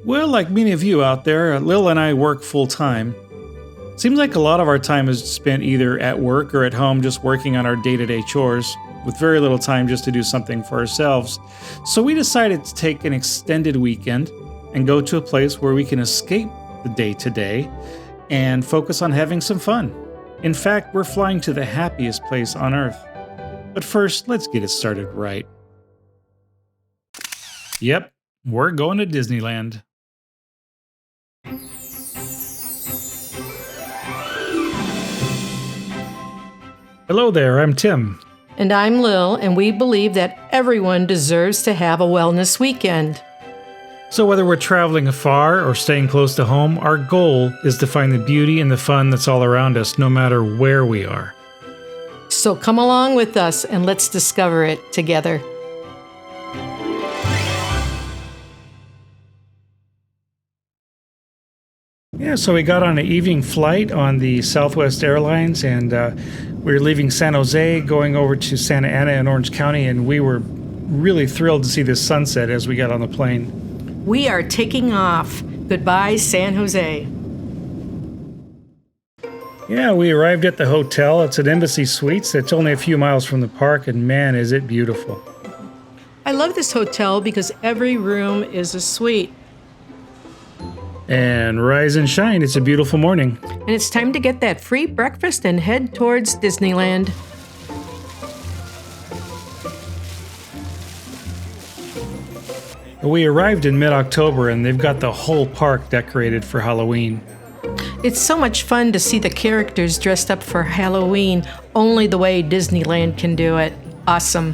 Well, like many of you out there, Lil and I work full time. Seems like a lot of our time is spent either at work or at home just working on our day to day chores, with very little time just to do something for ourselves. So we decided to take an extended weekend and go to a place where we can escape the day to day and focus on having some fun. In fact, we're flying to the happiest place on earth. But first, let's get it started right. Yep, we're going to Disneyland. Hello there, I'm Tim. And I'm Lil, and we believe that everyone deserves to have a wellness weekend. So whether we're traveling afar or staying close to home, our goal is to find the beauty and the fun that's all around us, no matter where we are. So come along with us and let's discover it together. Yeah, so we got on an evening flight on the Southwest Airlines, and we were leaving San Jose, going over to Santa Ana in Orange County, and we were really thrilled to see the sunset as we got on the plane. We are taking off. Goodbye, San Jose. Yeah, we arrived at the hotel. It's an Embassy Suites. It's only a few miles from the park, and man, is it beautiful. I love this hotel because every room is a suite. And rise and shine, it's a beautiful morning. And it's time to get that free breakfast and head towards Disneyland. We arrived in mid-October, and they've got the whole park decorated for Halloween. It's so much fun to see the characters dressed up for Halloween, only the way Disneyland can do it. Awesome.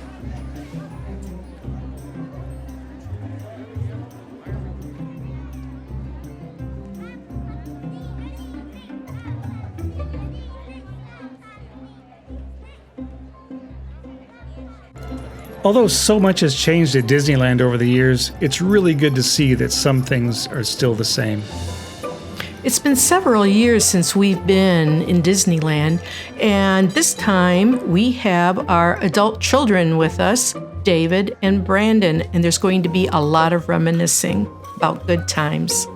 Although so much has changed at Disneyland over the years, it's really good to see that some things are still the same. It's been several years since we've been in Disneyland, and this time we have our adult children with us, David and Brandon, and there's going to be a lot of reminiscing about good times.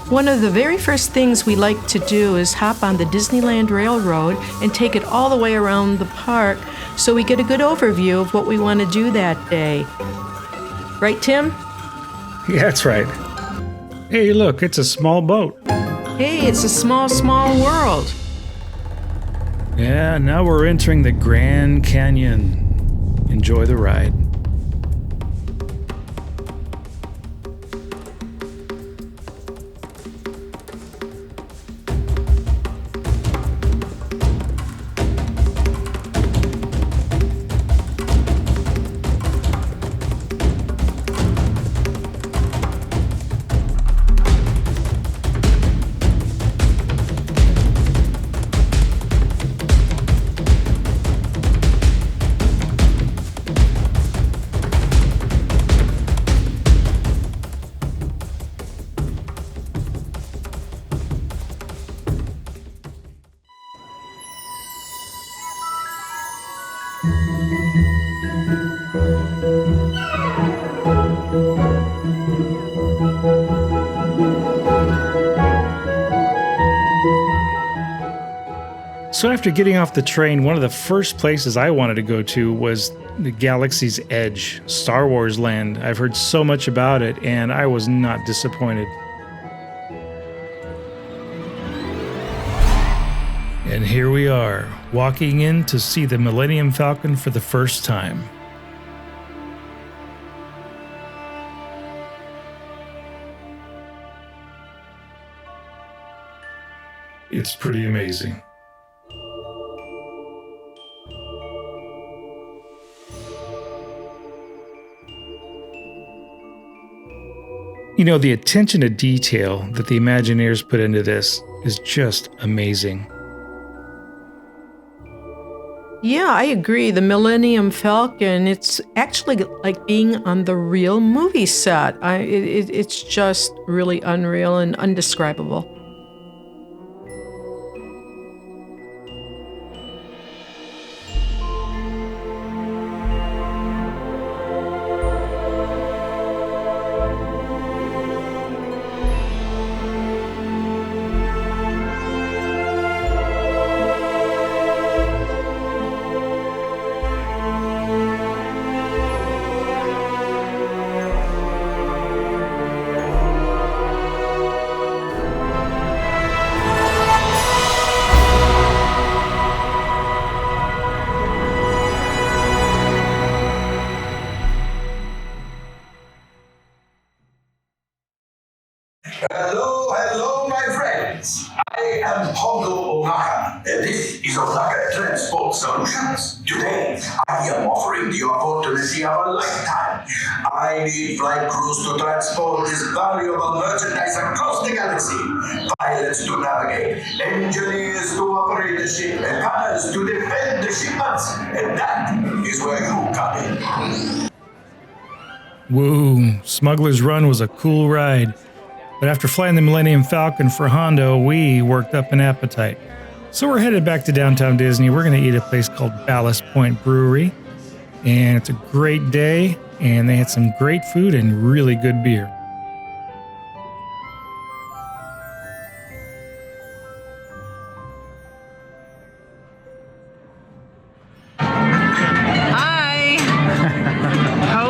One of the very first things we like to do is hop on the Disneyland Railroad and take it all the way around the park so we get a good overview of what we want to do that day. Right, Tim? Yeah, that's right. Hey, look, it's a small boat. Hey, it's a small, small world. Yeah, now we're entering the Grand Canyon. Enjoy the ride. So after getting off the train, one of the first places I wanted to go to was the Galaxy's Edge, Star Wars Land. I've heard so much about it, and I was not disappointed. And here we are, walking in to see the Millennium Falcon for the first time. It's pretty amazing. You know, the attention to detail that the Imagineers put into this is just amazing. Yeah, I agree. The Millennium Falcon, it's actually like being on the real movie set. It's just really unreal and undescribable. Today, I am offering the opportunity of a lifetime. I need flight crews to transport this valuable merchandise across the galaxy, pilots to navigate, engineers to operate the ship, and gunners to defend the shipments. And that is where you come in. Woo, Smuggler's Run was a cool ride. But after flying the Millennium Falcon for Hondo, we worked up an appetite. So we're headed back to downtown Disney. We're going to eat at a place called Ballast Point Brewery. And it's a great day, and they had some great food and really good beer. Hi.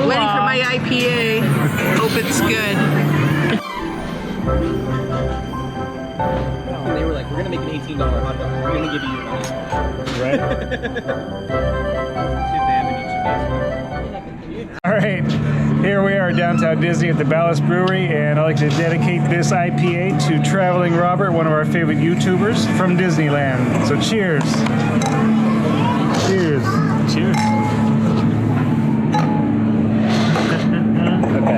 Waiting for my IPA. Hope it's good. They were like, we're gonna make an $18 hot dog. We're gonna give you your money. All right, here we are downtown Disney at the Ballast Brewery, and I'd like to dedicate this IPA to Traveling Robert, one of our favorite YouTubers from Disneyland. So cheers. Cheers. Cheers. Okay.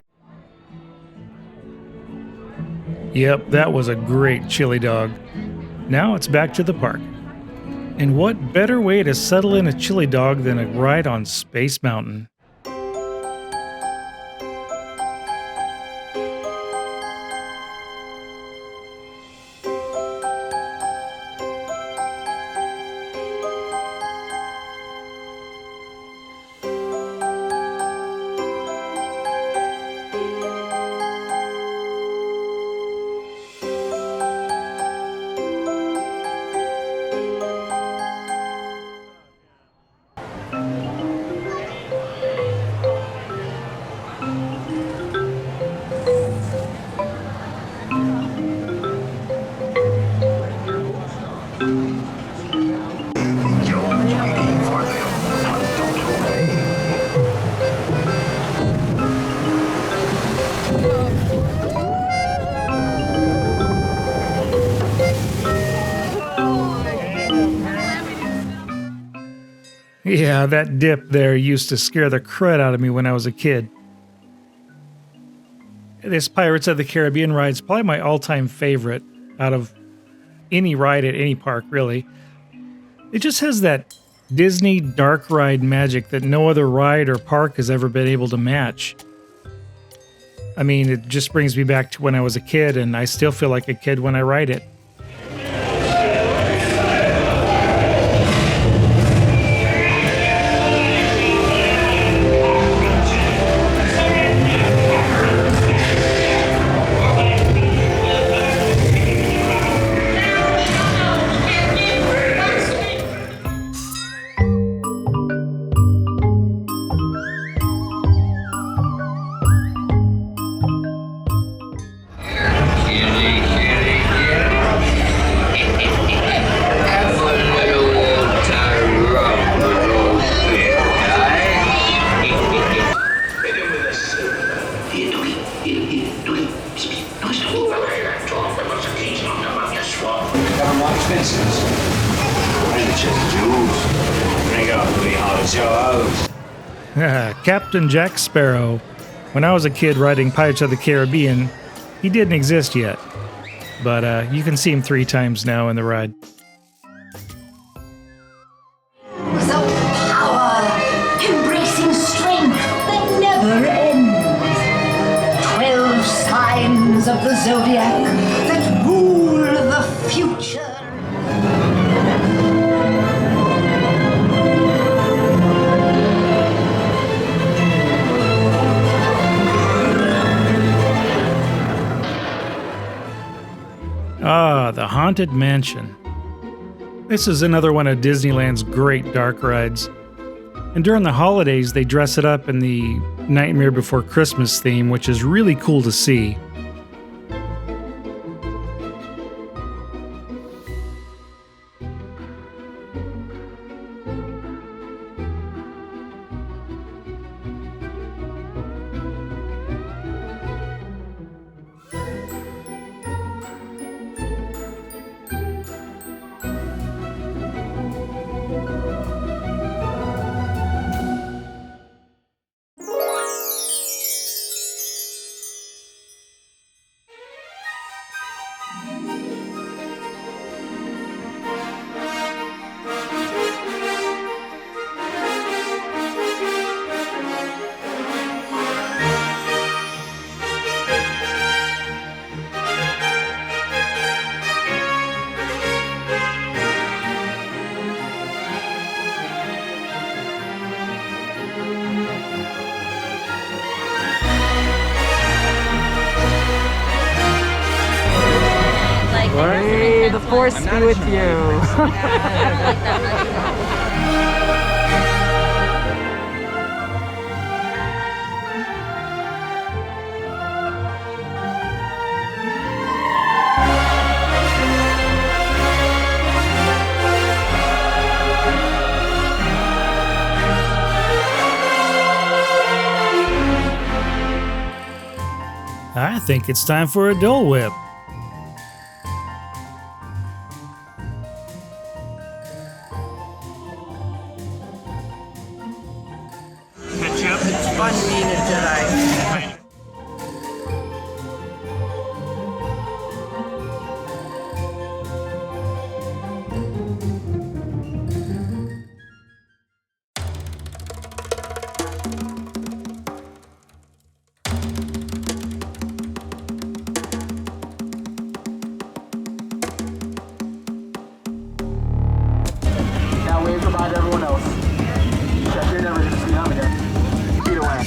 Yep, that was a great chili dog. Now it's back to the park. And what better way to settle in a chili dog than a ride on Space Mountain? Yeah, that dip there used to scare the crud out of me when I was a kid. This Pirates of the Caribbean ride is probably my all-time favorite out of any ride at any park, really. It just has that Disney dark ride magic that no other ride or park has ever been able to match. I mean, it just brings me back to when I was a kid, and I still feel like a kid when I ride it. Captain Jack Sparrow. When I was a kid riding Pirates of the Caribbean, he didn't exist yet. But you can see him 3 times now in the ride. The power, embracing strength that never ends. 12 signs of the zodiac that rule the future. Ah, the Haunted Mansion. This is another one of Disneyland's great dark rides. And during the holidays, they dress it up in the Nightmare Before Christmas theme, which is really cool to see. May the force be with you. I think it's time for a Dole Whip. It's fun being a Jedi. Now wave goodbye to everyone else. Check you're never gonna see them again. Getaway.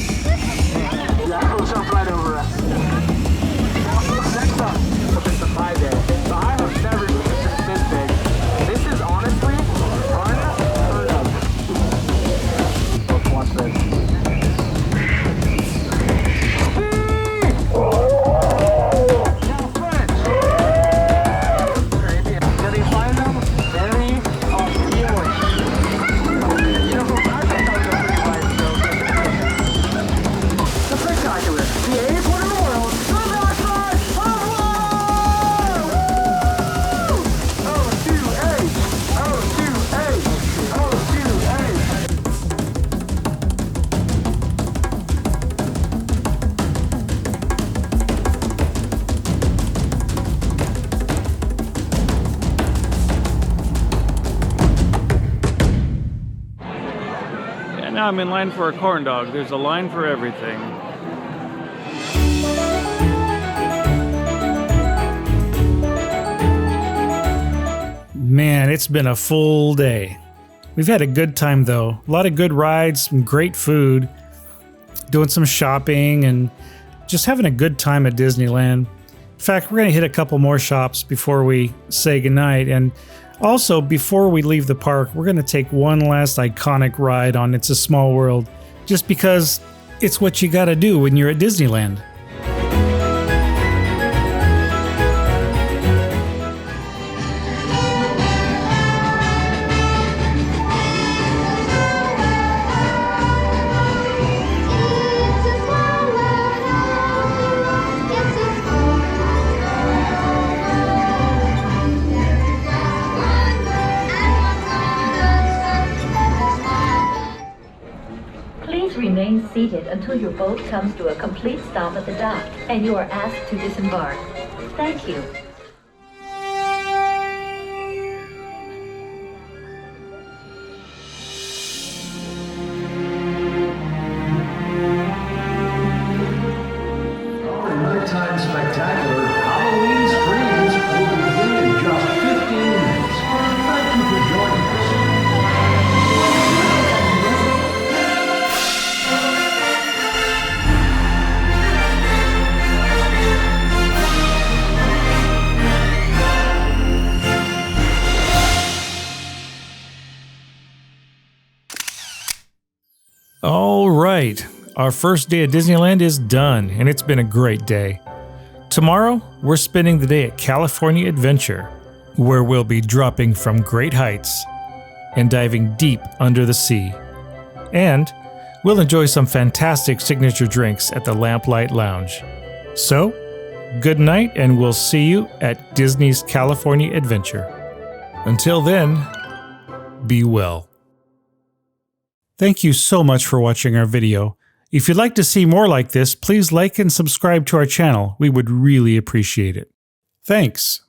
Yeah, we'll jump right over us. Next up, it's the 5-day. So I have never seen it this big. This is honestly unheard of. Let's watch this. Now French. Do they find them very appealing? You know, I think that was a pretty light joke. The spectacular, the 8th wonder of the world, the Rock Ride of Love! Woo! O2H! O2H! O2H! And now I'm in line for a corn dog. There's a line for everything. Man, it's been a full day. We've had a good time though. A lot of good rides, some great food, doing some shopping, and just having a good time at Disneyland. In fact, we're going to hit a couple more shops before we say goodnight. And also, before we leave the park, we're going to take one last iconic ride on It's a Small World, just because it's what you got to do when you're at Disneyland. Please remain seated until your boat comes to a complete stop at the dock and you are asked to disembark. Thank you. Nighttime spectacular Halloween screens will begin in just 15 minutes. Thank you for joining us. All right, our first day at Disneyland is done, and it's been a great day. Tomorrow, we're spending the day at California Adventure, where we'll be dropping from great heights and diving deep under the sea. And we'll enjoy some fantastic signature drinks at the Lamplight Lounge. So, good night, and we'll see you at Disney's California Adventure. Until then, be well. Thank you so much for watching our video. If you'd like to see more like this, please like and subscribe to our channel. We would really appreciate it. Thanks.